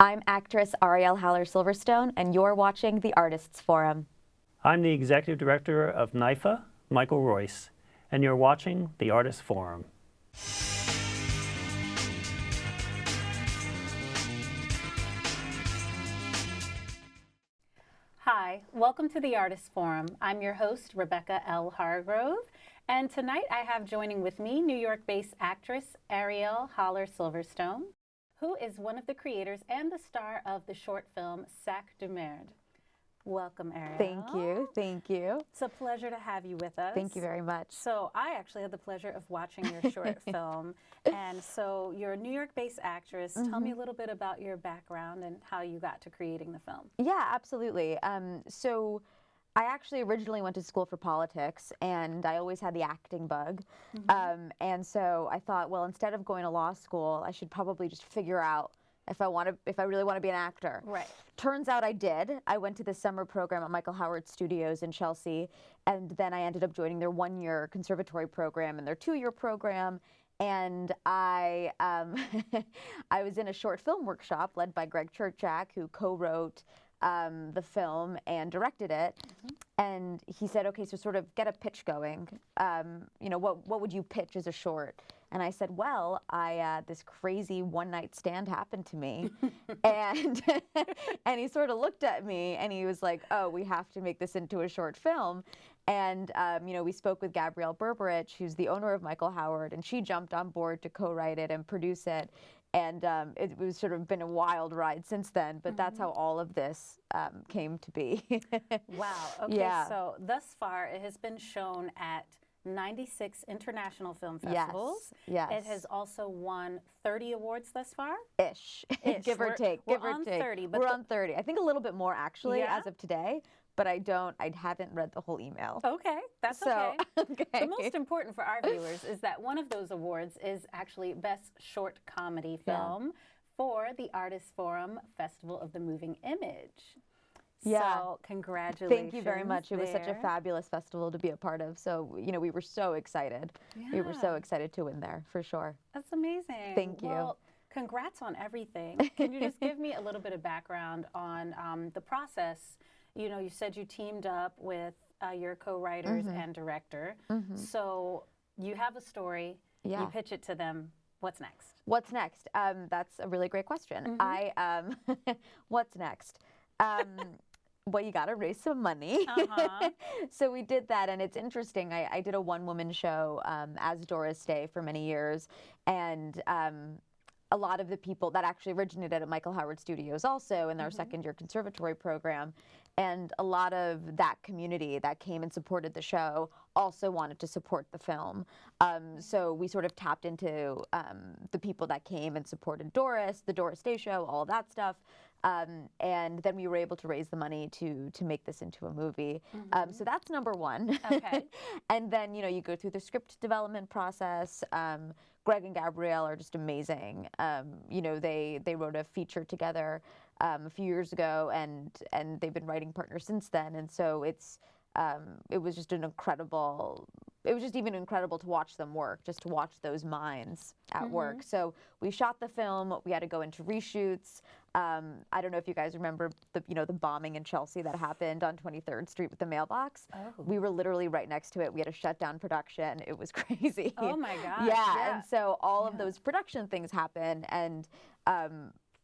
I'm actress Arielle Haller-Silverstone, and you're watching The Artists Forum. I'm the Executive Director of NYFA, Michael Royce, and you're watching The Artists Forum. Hi, welcome to The Artists Forum. I'm your host, Rebecca L. Hargrove, and tonight I have joining with me New York-based actress Arielle Haller-Silverstone, who is one of the creators and the star of the short film Sac de Merde. Welcome, Arielle. Thank you. Thank you. It's a pleasure to have you with us. Thank you very much. So I actually had the pleasure of watching your short film. And so you're a New York-based actress. Tell me a little bit about your background and how you got to creating the film. Yeah, absolutely. So I actually originally went to school for politics, and I always had the acting bug. And so I thought, well, instead of going to law school, I should probably just figure out if I really want to be an actor. Right. Turns out I did. I went to the summer program at Michael Howard Studios in Chelsea, and then I ended up joining their one-year conservatory program and their two-year program. And I I was in a short film workshop led by Greg Churchak, who co-wrote the film and directed it. And he said, okay, so sort of get a pitch going. You know, what would you pitch as a short? And I said, well, this crazy one-night stand happened to me. and and he sort of looked at me and he was like, oh, we have to make this into a short film. And, you know, we spoke with Gabrielle Berberich, who's the owner of Michael Howard, and she jumped on board to co-write it and produce it. And it was sort of been a wild ride since then, but that's how all of this came to be. Wow. Okay, Yeah. so thus far it has been shown at 96 international film festivals. Yes. It has also won 30 awards thus far. Ish. Give or take. We're Give or on take. 30. But we're on 30. I think a little bit more actually Yeah? as of today, but I haven't read the whole email. Okay, that's So, okay. okay. The most important for our viewers is that one of those awards is actually Best Short Comedy Film for the Artists Forum Festival of the Moving Image. Yeah. So congratulations. Thank you very much. It was such a there. fabulous festival to be a part of. So, you know, we were so excited. We were so Yeah. excited to win there, for sure. That's amazing. Thank you. Well, congrats on everything. Can you just give me a little bit of background on the process? You know, you said you teamed up with your co-writers and director. So you have a story, you pitch it to them. What's next? What's next? That's a really great question. What's next? Well, you got to raise some money. So we did that, and it's interesting. I did a one-woman show as Doris Day for many years, and a lot of the people that actually originated at Michael Howard Studios also in their second-year conservatory program, and a lot of that community that came and supported the show also wanted to support the film. So we sort of tapped into the people that came and supported Doris, the Doris Day show, all of that stuff. And then we were able to raise the money to make this into a movie. So that's number one. Okay. And then, you know, you go through the script development process. Greg and Gabrielle are just amazing. You know, they wrote a feature together a few years ago, and they've been writing partners since then. And so it was just an incredible. It was just even incredible to watch them work, just to watch those minds at work. So we shot the film. We had to go into reshoots. I don't know if you guys remember the bombing in Chelsea that happened on 23rd Street with the mailbox. We were literally right next to it. We had to shut down production. It was crazy. Oh my gosh. Yeah. And so all of those production things happen, and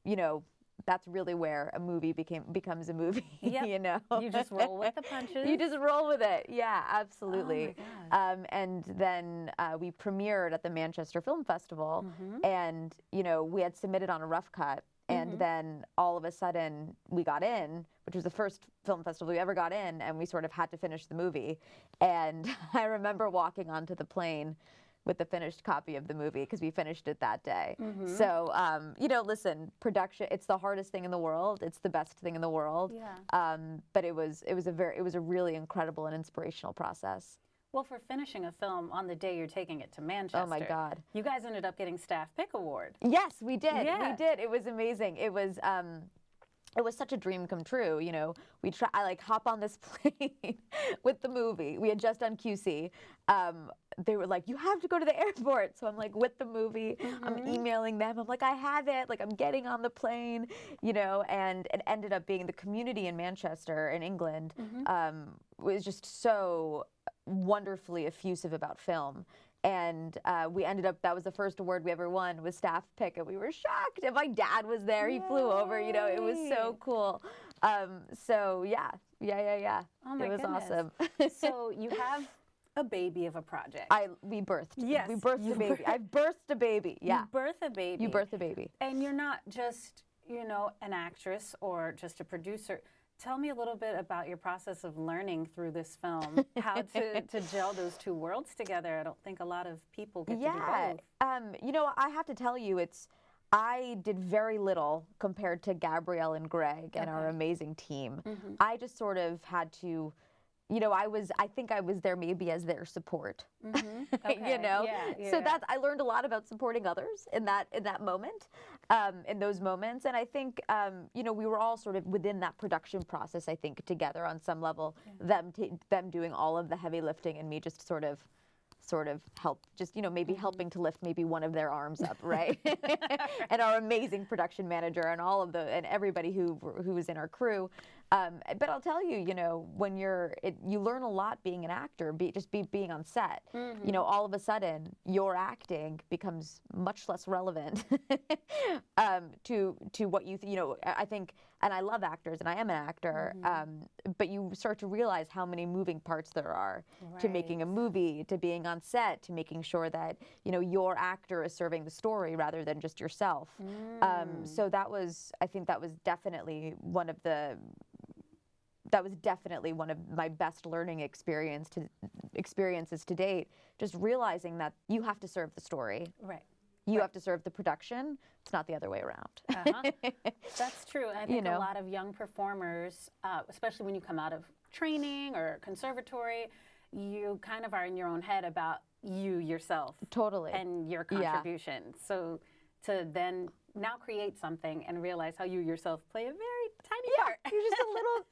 you know, that's really where a movie becomes a movie. You know, You just roll with the punches. You just roll with it. Yeah, absolutely. Oh my gosh. And then we premiered at the Manchester Film Festival, and you know, we had submitted on a rough cut, and then all of a sudden we got in, which was the first film festival we ever got in, and we sort of had to finish the movie. And I remember walking onto the plane with the finished copy of the movie because we finished it that day. So, you know, listen, production, it's the hardest thing in the world. It's the best thing in the world. Yeah. But it was a really incredible and inspirational process. Well, for finishing a film on the day you're taking it to Manchester. Oh my God. You guys ended up getting Staff Pick Award. Yes, we did. Yeah. We did. It was amazing. It was it was such a dream come true, you know. I like hop on this plane with the movie. We had just done QC. They were like, you have to go to the airport. So I'm like with the movie, I'm emailing them. I'm like, I have it. Like I'm getting on the plane, you know, and it ended up being the community in Manchester in England was just so wonderfully effusive about film. And we ended up, that was the first award we ever won, was staff pick, and we were shocked. And my dad was there, he flew over, you know, it was so cool. So yeah. Oh my it was goodness. awesome. So you have a baby of a project. We birthed. Yes, We birthed a baby. I birthed a baby, yeah. You birth a baby. You birth a baby. And you're not just, you know, an actress or just a producer. Tell me a little bit about your process of learning through this film, how to gel those two worlds together. I don't think a lot of people get to do both. You know, I have to tell you, I did very little compared to Gabrielle and Greg and our amazing team. I just sort of had to, you know, I think I was there maybe as their support, you know? So I learned a lot about supporting others in that moment, in those moments. And I think, you know, we were all sort of within that production process, I think, together on some level, them doing all of the heavy lifting and me just sort of help, just, you know, maybe helping to lift maybe one of their arms up, right? And our amazing production manager and and everybody who was in our crew. But I'll tell you, you know, when you learn a lot being an actor, being on set. You know, all of a sudden your acting becomes much less relevant to what you know. I think, and I love actors, and I am an actor. But you start to realize how many moving parts there are to making a movie, to being on set, to making sure that, you know, your actor is serving the story rather than just yourself. So I think that was definitely one of my best learning experiences to date, just realizing that you have to serve the story. Right. You have to serve the production. It's not the other way around. That's true. I think You know? a lot of young performers, especially when you come out of training or conservatory, you kind of are in your own head about you yourself. Totally. And your contribution. So to then now create something and realize how you yourself play a very tiny part.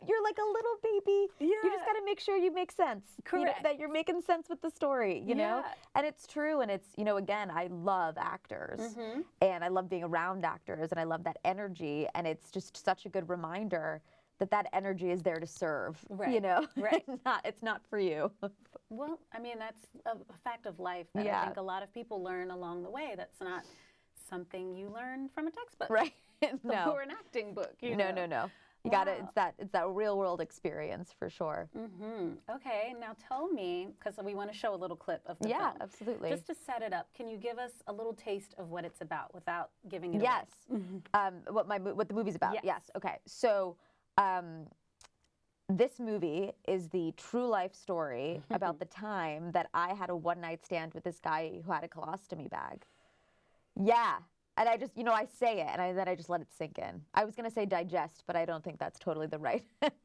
You're like a little baby. You just got to make sure you make sense. Correct. You know, that you're making sense with the story, you know? And it's true, and it's, you know, again, I love actors, and I love being around actors, and I love that energy, and it's just such a good reminder that energy is there to serve, you know? It's not for you. Well, I mean, that's a fact of life that I think a lot of people learn along the way. That's not something you learn from a textbook. Right. No. Or an acting book. You know? No. You got it. It's that real world experience for sure. Okay, now tell me, because we want to show a little clip of the film. Yeah, absolutely. Just to set it up, can you give us a little taste of what it's about without giving it Yes. away? What the movie's about. Yes. Okay. So this movie is the true life story about the time that I had a one-night stand with this guy who had a colostomy bag. Yeah. And I just, you know, I say it, and then I just let it sink in. I was going to say digest, but I don't think that's totally the right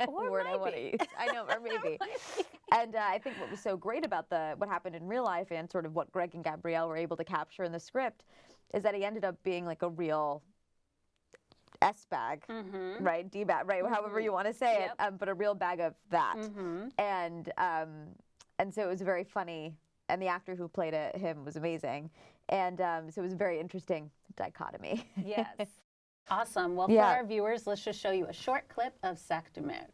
word I want to use. I know, or maybe. And I think what was so great about what happened in real life and sort of what Greg and Gabrielle were able to capture in the script is that he ended up being like a real S-bag, right? D-bag, right? However you want to say it, but a real bag of that. And so it was very funny. And the actor who played him was amazing. And so it was a very interesting dichotomy. Yes. Awesome. Well, for our viewers, let's just show you a short clip of Sac de Merde.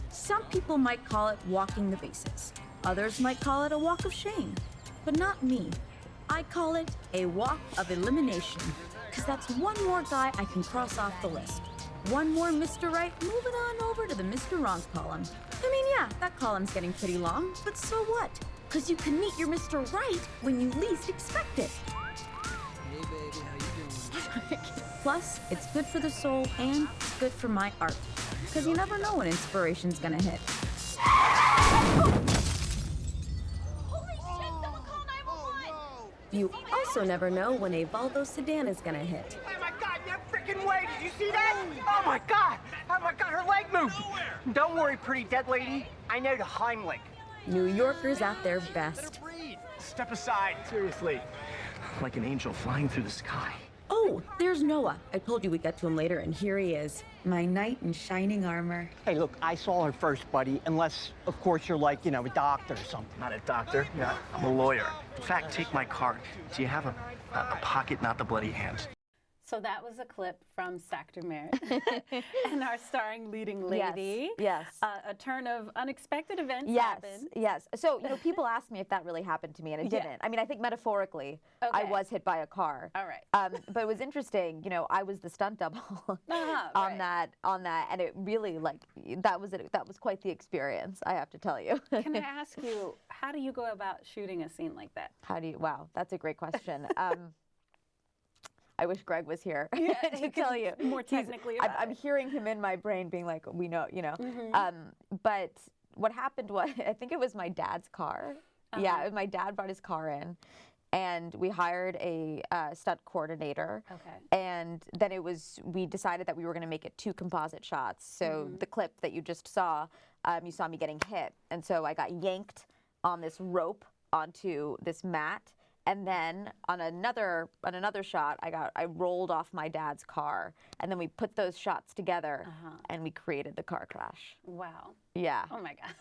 Some people might call it walking the bases. Others might call it a walk of shame. But not me. I call it a walk of elimination. Because that's one more guy I can cross off the list. One more Mr. Right, moving on over to the Mr. Wrong column. I mean, yeah, that column's getting pretty long, but so what? Because you can meet your Mr. Right when you least expect it. Hey, baby, how you doing? Plus, it's good for the soul and it's good for my art. Because you never know when inspiration's gonna hit. Holy shit, someone call 911! You also never know when a Volvo sedan is gonna hit. Oh my God, no freaking way! Did you see that? Oh my God! Oh my God, her leg moved! Don't worry, pretty dead lady. I know the Heimlich. New Yorkers at their best. Step aside, seriously. Like an angel flying through the sky. Oh, there's Noah. I told you we'd get to him later, and here he is. My knight in shining armor. Hey, look, I saw her first, buddy, unless, of course, you're like, a doctor or something. Not a doctor. Yeah, I'm a lawyer. In fact, take my card. Do you have a pocket, not the bloody hands? So that was a clip from Sac de Merde and our starring leading lady. Yes. A turn of unexpected events Yes. happened. Yes. So, people ask me if that really happened to me, and it Yeah. didn't. I mean, I think metaphorically, I Okay. was hit by a car. All right. But it was interesting. I was the stunt double on right. that, and it really that was quite the experience. I have to tell you. Can I ask you, how do you go about shooting a scene like that? Wow, that's a great question. I wish Greg was here to tell you more technically about I'm hearing him in my brain being like, we know. But what happened was, I think it was my dad's car. Yeah, my dad brought his car in, and we hired a stunt coordinator. Okay. And then we decided that we were going to make it 2 composite shots. So the clip that you just saw, you saw me getting hit, and so I got yanked on this rope onto this mat. And then on another shot, I rolled off my dad's car, and then we put those shots together, and we created the car crash. Wow. Yeah. Oh my gosh.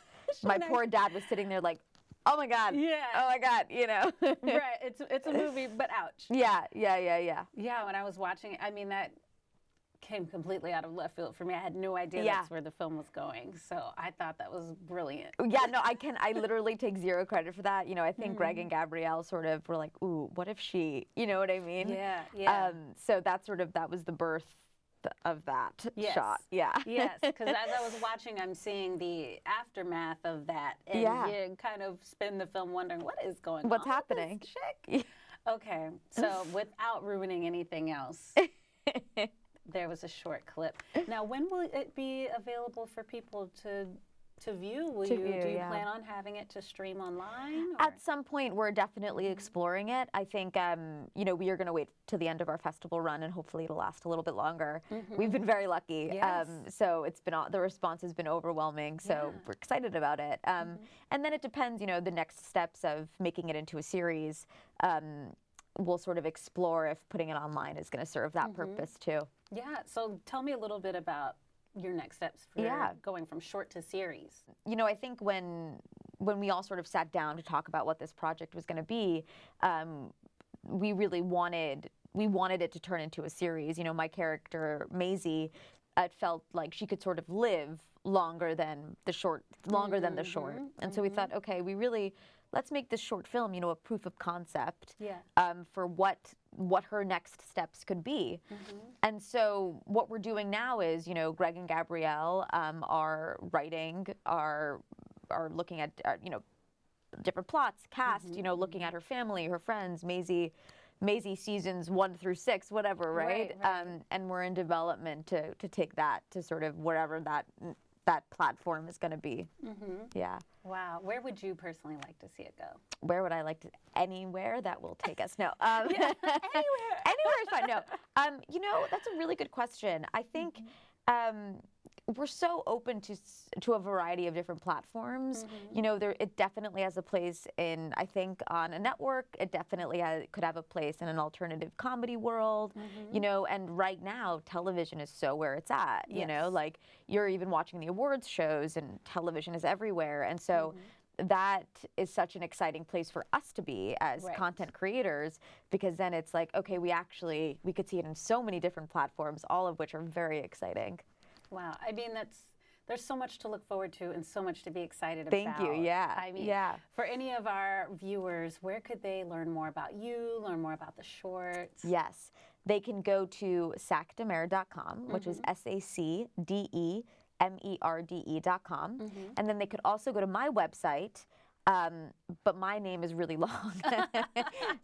My poor dad was sitting there like, oh my God. Yeah. Oh my God. Right. It's a movie, but ouch. Yeah. Yeah. When I was watching it, I mean, that came completely out of left field for me. I had no idea that's where the film was going. So I thought that was brilliant. Yeah, no, I literally take 0 credit for that. I think Greg and Gabrielle sort of were like, ooh, what if she, you know what I mean? Yeah. So that was the birth of that shot. Yeah. Yes, because as I was watching, I'm seeing the aftermath of that. And you kind of spend the film wondering, what is going on? What's happening? With this chick? Okay, so without ruining anything else, there was a short clip. Now, when will it be available for people to view? Do you plan on having it to stream online? Or? At some point, we're definitely exploring it. I think, we are going to wait till the end of our festival run, and hopefully it'll last a little bit longer. We've been very lucky. Yes. So the response has been overwhelming. So we're excited about it. And then it depends, the next steps of making it into a series. We'll sort of explore if putting it online is going to serve that purpose too. Yeah, so tell me a little bit about your next steps for going from short to series. I think when we all sort of sat down to talk about what this project was going to be, we really wanted it to turn into a series. My character, Maisie, it felt like she could sort of live longer than the short. And so we thought, okay, let's make this short film, a proof of concept for what her next steps could be. And so what we're doing now is, Greg and Gabrielle are writing, are looking at, different plots, cast, looking at her family, her friends, Maisie seasons 1 through 6, whatever, right? And we're in development to take that to sort of wherever that platform is going to be. Yeah. Wow. Where would you personally like to see it go? Where would I like to? Anywhere that will take us. No. Anywhere. Anywhere is fine. No. That's a really good question. I think we're so open to a variety of different platforms. It definitely has a place in, I think, on a network. It definitely could have a place in an alternative comedy world. And right now, television is so where it's at. Like you're even watching the awards shows, and television is everywhere. And so that is such an exciting place for us to be as content creators, because then it's like, okay, we could see it in so many different platforms, all of which are very exciting. Wow. I mean, there's so much to look forward to and so much to be excited about. Thank you. Yeah. I mean, for any of our viewers, where could they learn more about you, learn more about the shorts? Yes. They can go to sacdemerde.com, which is SACDEMERDE.com. And then they could also go to my website, but my name is really long.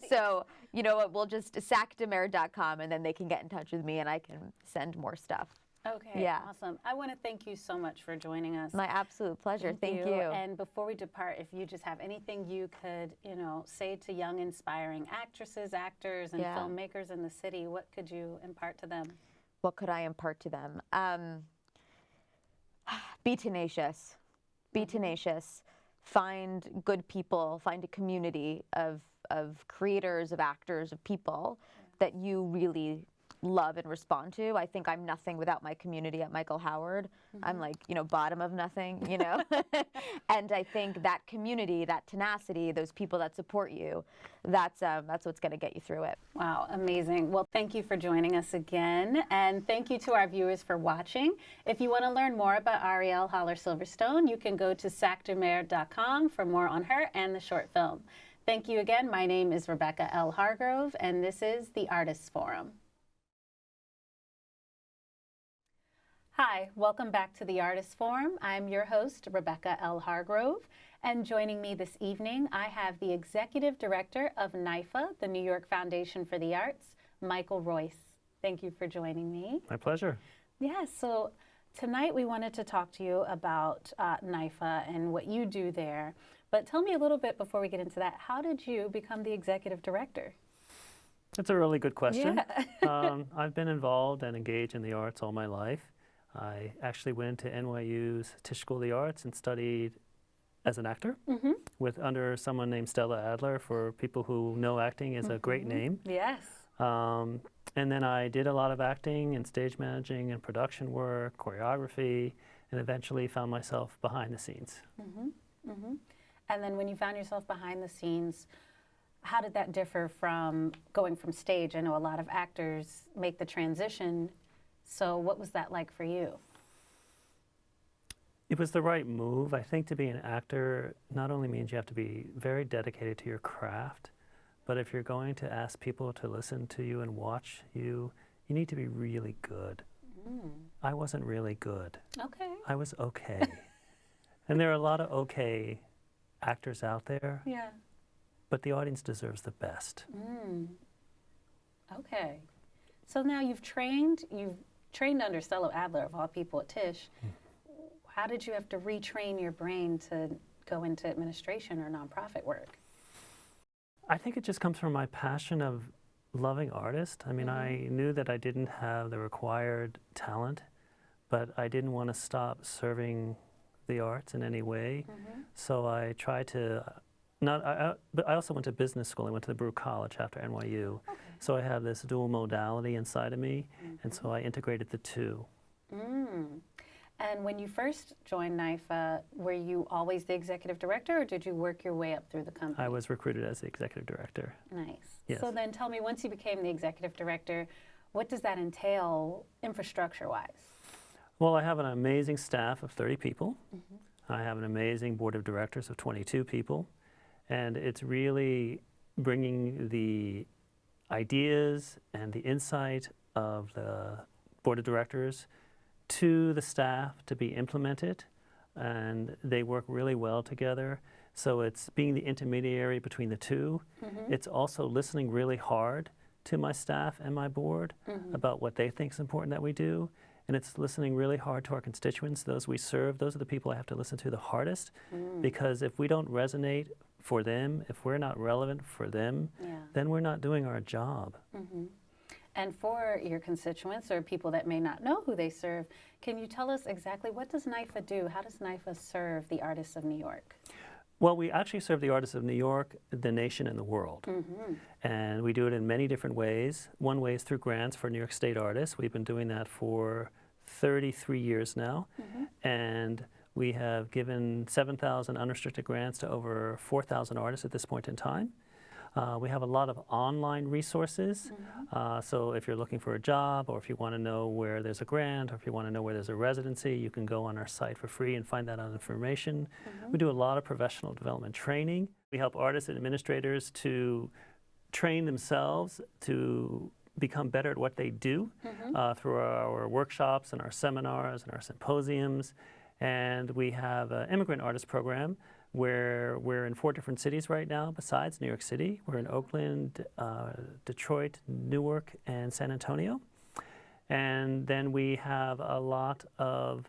So, we'll just sacdemerde.com, and then they can get in touch with me, and I can send more stuff. Okay, awesome. I want to thank you so much for joining us. My absolute pleasure. Thank you. And before we depart, if you just have anything you could, say to young, inspiring actresses, actors, and filmmakers in the city, what could you impart to them? What could I impart to them? Be tenacious. Be tenacious. Find good people. Find a community of creators, of actors, of people that you really love and respond to. I think I'm nothing without my community at Michael Howard. I'm like, bottom of nothing, And I think that community, that tenacity, those people that support you, that's what's going to get you through it. Wow, amazing. Well, thank you for joining us again, and thank you to our viewers for watching. If you want to learn more about Arielle Haller-Silverstone, you can go to sacdemerde.com for more on her and the short film. Thank you again. My name is Rebecca L. Hargrove, and this is The Artists Forum. Hi, welcome back to The Artists Forum. I'm your host, Rebecca L. Hargrove, and joining me this evening, I have the Executive Director of NYFA, the New York Foundation for the Arts, Michael Royce. Thank you for joining me. My pleasure. Yeah, so tonight we wanted to talk to you about NYFA and what you do there, but tell me a little bit before we get into that, how did you become the Executive Director? That's a really good question. Yeah. I've been involved and engaged in the arts all my life. I actually went to NYU's Tisch School of the Arts and studied as an actor under someone named Stella Adler. For people who know acting, is a great name. Yes. And then I did a lot of acting and stage managing and production work, choreography, and eventually found myself behind the scenes. And then when you found yourself behind the scenes, how did that differ from going from stage? I know a lot of actors make the transition. So what was that like for you? It was the right move. I think to be an actor not only means you have to be very dedicated to your craft, but if you're going to ask people to listen to you and watch you, you need to be really good. I wasn't really good. Okay. I was okay. And there are a lot of okay actors out there. Yeah. But the audience deserves the best. Okay. So now you've trained under Stella Adler, of all people, at Tisch. How did you have to retrain your brain to go into administration or nonprofit work? I think it just comes from my passion of loving artists. I mean, I knew that I didn't have the required talent, but I didn't want to stop serving the arts in any way. So I tried to, but I also went to business school. I went to the Brew College after NYU. Okay. So I have this dual modality inside of me, and so I integrated the two. And when you first joined NYFA, were you always the executive director, or did you work your way up through the company? I was recruited as the executive director. Nice. Yes. So then tell me, once you became the executive director, what does that entail infrastructure-wise? Well, I have an amazing staff of 30 people. I have an amazing board of directors of 22 people. And it's really bringing the ideas and the insight of the board of directors to the staff to be implemented, and they work really well together. So it's being the intermediary between the two. It's also listening really hard to my staff and my board about what they think is important that we do. And it's listening really hard to our constituents, those we serve. Those are the people I have to listen to the hardest, because if we don't resonate for them, if we're not relevant for them, then we're not doing our job. And for your constituents or people that may not know who they serve, can you tell us exactly what does NYFA do? How does NYFA serve the artists of New York? Well, we actually serve the artists of New York, the nation, and the world. And we do it in many different ways. One way is through grants for New York State artists. We've been doing that for 33 years now. And we have given 7,000 unrestricted grants to over 4,000 artists at this point in time. We have a lot of online resources. So if you're looking for a job, or if you want to know where there's a grant, or if you want to know where there's a residency, you can go on our site for free and find that information. We do a lot of professional development training. We help artists and administrators to train themselves to become better at what they do through our workshops and our seminars and our symposiums. And we have an immigrant artist program where we're in 4 different cities right now besides New York City. We're in Oakland, Detroit, Newark, and San Antonio. And then we have a lot of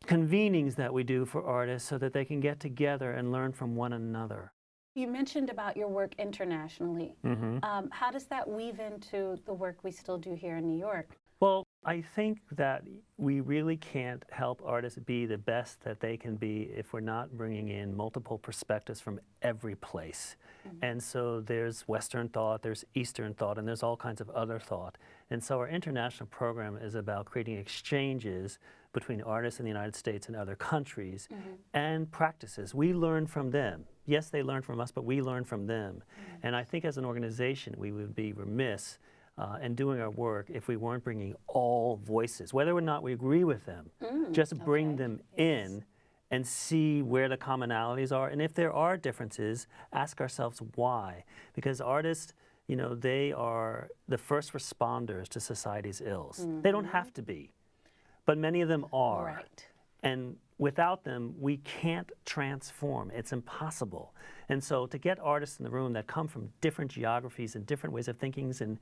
convenings that we do for artists so that they can get together and learn from one another. You mentioned about your work internationally. How does that weave into the work we still do here in New York? Well, I think that we really can't help artists be the best that they can be if we're not bringing in multiple perspectives from every place. And so there's Western thought, there's Eastern thought, and there's all kinds of other thought. And so our international program is about creating exchanges between artists in the United States and other countries and practices. We learn from them. Yes, they learn from us, but we learn from them. And I think as an organization, we would be remiss in doing our work if we weren't bringing all voices, whether or not we agree with them, just bring them in and see where the commonalities are. And if there are differences, ask ourselves why. Because artists, you know, they are the first responders to society's ills. They don't have to be, but many of them are. Right. And without them, we can't transform. It's impossible. And so to get artists in the room that come from different geographies and different ways of thinking and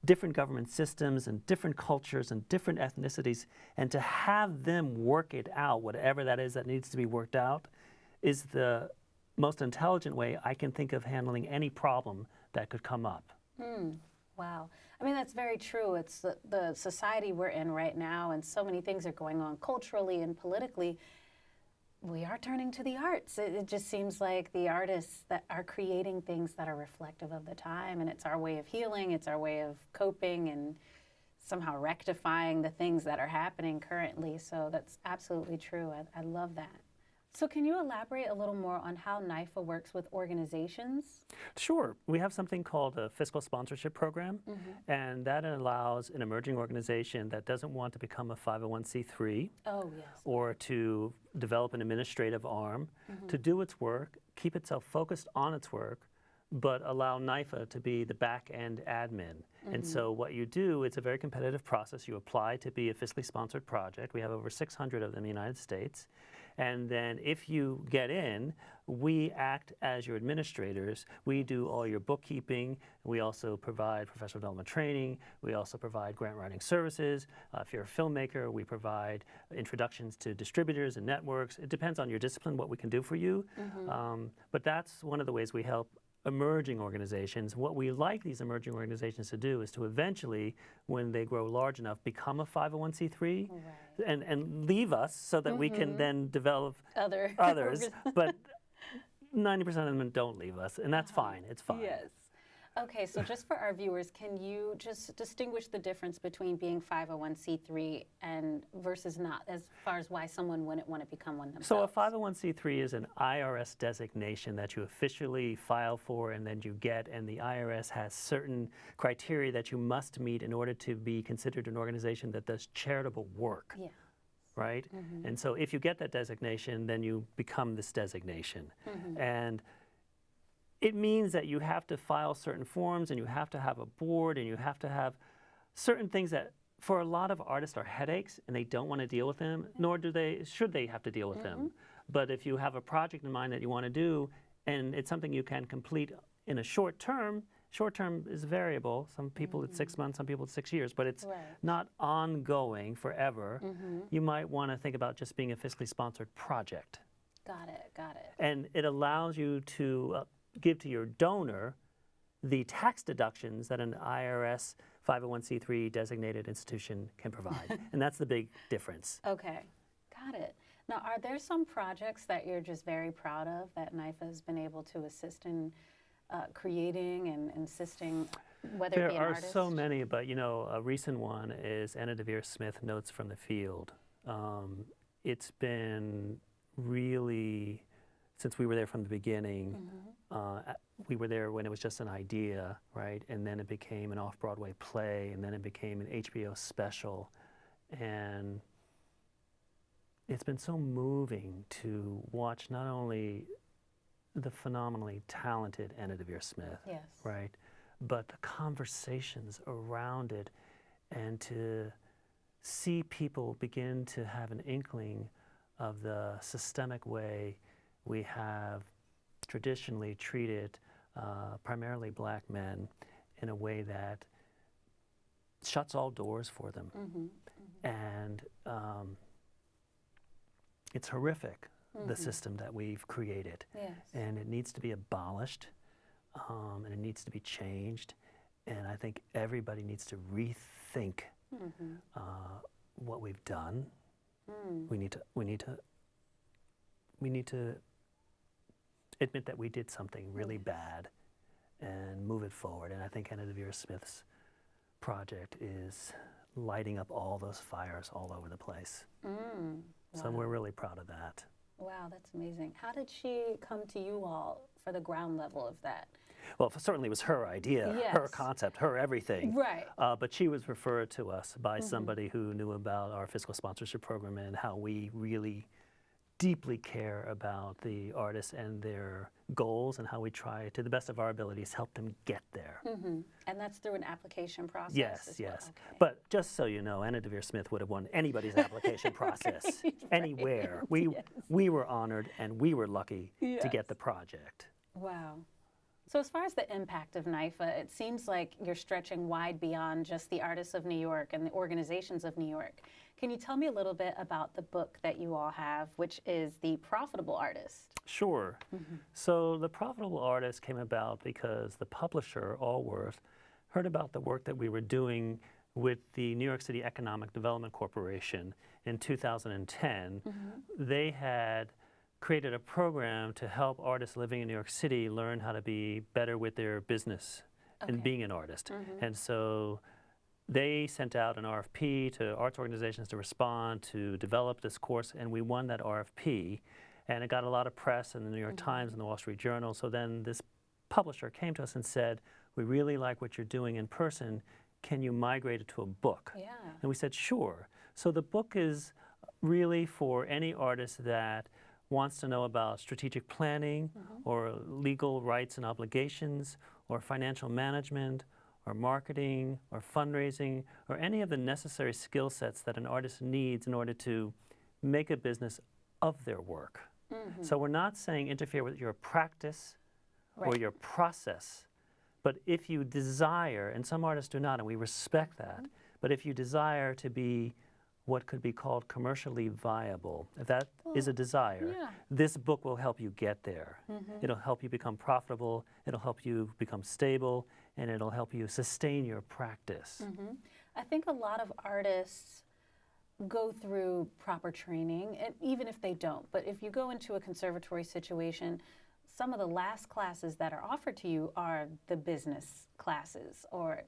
different government systems and different cultures and different ethnicities, and to have them work it out, whatever that is that needs to be worked out, is the most intelligent way I can think of handling any problem that could come up. Wow. I mean, that's very true. It's the society we're in right now, and so many things are going on culturally and politically. We are turning to the arts. It just seems like the artists that are creating things that are reflective of the time, and it's our way of healing, it's our way of coping and somehow rectifying the things that are happening currently. So that's absolutely true. I love that. So can you elaborate a little more on how NYFA works with organizations? Sure. We have something called a fiscal sponsorship program, and that allows an emerging organization that doesn't want to become a 501c3 or to develop an administrative arm to do its work, keep itself focused on its work, but allow NYFA to be the back-end admin. And so what you do, it's a very competitive process. You apply to be a fiscally sponsored project. We have over 600 of them in the United States. And then if you get in, we act as your administrators. We do all your bookkeeping. We also provide professional development training. We also provide grant writing services. If you're a filmmaker, we provide introductions to distributors and networks. It depends on your discipline what we can do for you. But that's one of the ways we help emerging organizations. What we like these emerging organizations to do is to eventually, when they grow large enough, become a 501c3 and leave us so that we can then develop others. But 90% of them don't leave us, and that's fine. It's fine. Yes. Okay, so just for our viewers, can you just distinguish the difference between being 501c3 and versus not, as far as why someone wouldn't want to become one themselves? So a 501c3 is an IRS designation that you officially file for and then you get, and the IRS has certain criteria that you must meet in order to be considered an organization that does charitable work. Yeah. Right? And so if you get that designation, then you become this designation. And it means that you have to file certain forms and you have to have a board and you have to have certain things that for a lot of artists are headaches and they don't want to deal with them, nor should they have to deal with them. But if you have a project in mind that you want to do and it's something you can complete in a short term is variable. Some people it's 6 months, some people it's 6 years, but it's not ongoing forever. You might want to think about just being a fiscally sponsored project. Got it, got it. And it allows you to give to your donor the tax deductions that an IRS 501c3 designated institution can provide. And that's the big difference. Okay, got it. Now, are there some projects that you're just very proud of that NYFA has been able to assist in creating and assisting, whether it be an artist? There are so many, but you know, a recent one is Anna Deavere Smith, Notes from the Field. It's been really, since we were there from the beginning, we were there when it was just an idea, right? And then it became an off-Broadway play, and then it became an HBO special. And it's been so moving to watch not only the phenomenally talented Anna Deavere Smith, right? But the conversations around it, and to see people begin to have an inkling of the systemic way we have traditionally treated primarily black men in a way that shuts all doors for them. And it's horrific, the system that we've created. And it needs to be abolished, and it needs to be changed. And I think everybody needs to rethink what we've done. We need to admit that we did something really bad and move it forward. And I think Anna Deavere Smith's project is lighting up all those fires all over the place. So Wow. we're really proud of that. Wow, that's amazing. How did she come to you all for the ground level of that? Well, certainly it was her idea, her Yes. concept, her everything. Right. But she was referred to us by somebody who knew about our fiscal sponsorship program and how we really deeply care about the artists and their goals and how we try, to the best of our abilities, help them get there. And that's through an application process? Yes, as well? yes. Okay. But just so you know, Anna Deavere Smith would have won anybody's application process, anywhere. We were honored and we were lucky to get the project. Wow. So as far as the impact of NYFA, it seems like you're stretching wide beyond just the artists of New York and the organizations of New York. Can you tell me a little bit about the book that you all have, which is The Profitable Artist? Sure. So The Profitable Artist came about because the publisher, Allworth, heard about the work that we were doing with the New York City Economic Development Corporation in 2010. They had created a program to help artists living in New York City learn how to be better with their business and being an artist. And so they sent out an RFP to arts organizations to respond, to develop this course, and we won that RFP. And it got a lot of press in the New York Times and the Wall Street Journal. So then this publisher came to us and said, we really like what you're doing in person. Can you migrate it to a book? Yeah. And we said, sure. So the book is really for any artist that wants to know about strategic planning or legal rights and obligations or financial management or marketing or fundraising or any of the necessary skill sets that an artist needs in order to make a business of their work. So we're not saying interfere with your practice or your process, but if you desire, and some artists do not, and we respect that, but if you desire to be what could be called commercially viable, if that is a desire, this book will help you get there. It'll help you become profitable, it'll help you become stable, and it'll help you sustain your practice. I think a lot of artists go through proper training, and even if they don't, but if you go into a conservatory situation, some of the last classes that are offered to you are the business classes. Or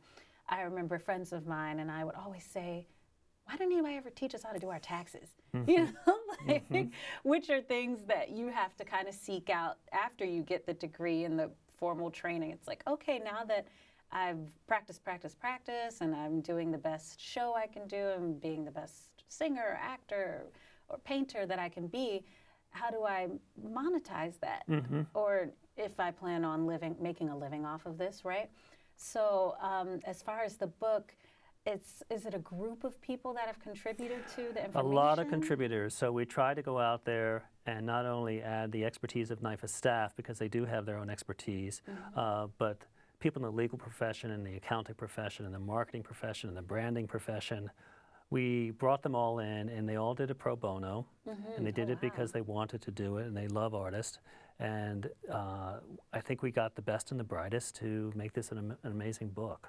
I remember friends of mine and I would always say, why didn't anybody ever teach us how to do our taxes? You know, like, which are things that you have to kind of seek out after you get the degree and the formal training. It's like, okay, now that I've practiced, and I'm doing the best show I can do, and being the best singer, actor, or painter that I can be, how do I monetize that? Or if I plan on making a living off of this, right? So as far as the book, is it a group of people that have contributed to the information? A lot of contributors. So we try to go out there and not only add the expertise of NYFA staff, because they do have their own expertise, but people in the legal profession and the accounting profession and the marketing profession and the branding profession. We brought them all in, and they all did it pro bono, and they did it because they wanted to do it, and they love artists. And I think we got the best and the brightest to make this an amazing book.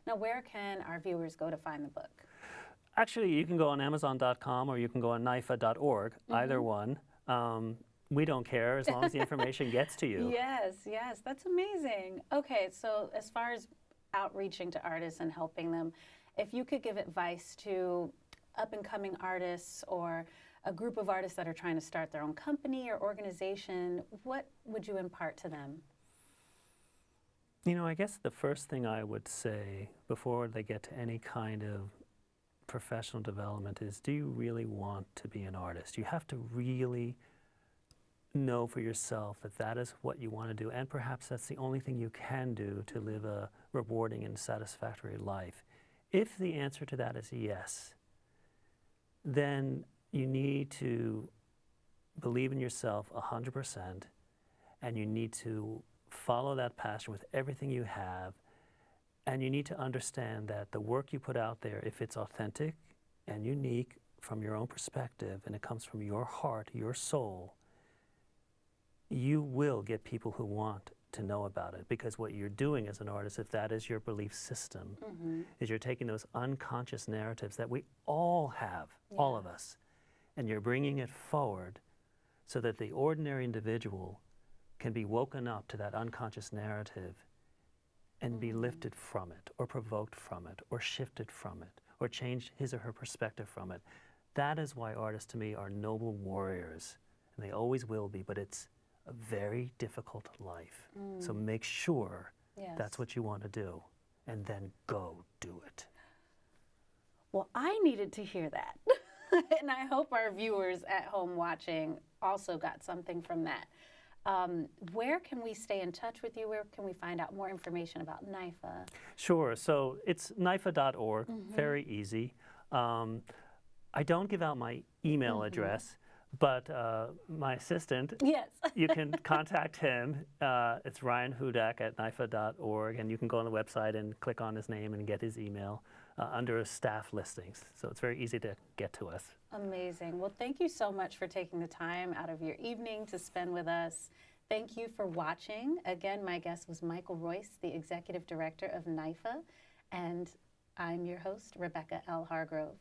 Now, where can our viewers go to find the book? Actually, you can go on Amazon.com or you can go on NYFA.org, either one. We don't care as long as the information gets to you. Yes, yes, that's amazing. Okay, so as far as outreaching to artists and helping them, if you could give advice to up-and-coming artists or a group of artists that are trying to start their own company or organization, what would you impart to them? You know, I guess the first thing I would say before they get to any kind of professional development is, do you really want to be an artist? You have to really know for yourself that that is what you want to do, and perhaps that's the only thing you can do to live a rewarding and satisfactory life. If the answer to that is yes, then you need to believe in yourself 100%, and you need to follow that passion with everything you have, and you need to understand that the work you put out there, if it's authentic and unique from your own perspective, and it comes from your heart, your soul, you will get people who want to know about it, because what you're doing as an artist, if that is your belief system, is you're taking those unconscious narratives that we all have, all of us, and you're bringing it forward so that the ordinary individual can be woken up to that unconscious narrative and be lifted from it, or provoked from it, or shifted from it, or change his or her perspective from it. That is why artists, to me, are noble warriors, and they always will be, but it's a very difficult life. So make sure that's what you want to do, and then go do it. Well, I needed to hear that. And I hope our viewers at home watching also got something from that. Where can we stay in touch with you? Where can we find out more information about NYFA? Sure. So it's NYFA.org, very easy. I don't give out my email address, but my assistant, you can contact him. It's Ryan Hudak at NYFA.org, and you can go on the website and click on his name and get his email under his staff listings. So it's very easy to get to us. Amazing. Well, thank you so much for taking the time out of your evening to spend with us. Thank you for watching. Again, my guest was Michael Royce, the Executive Director of NYFA, and I'm your host, Rebecca L. Hargrove.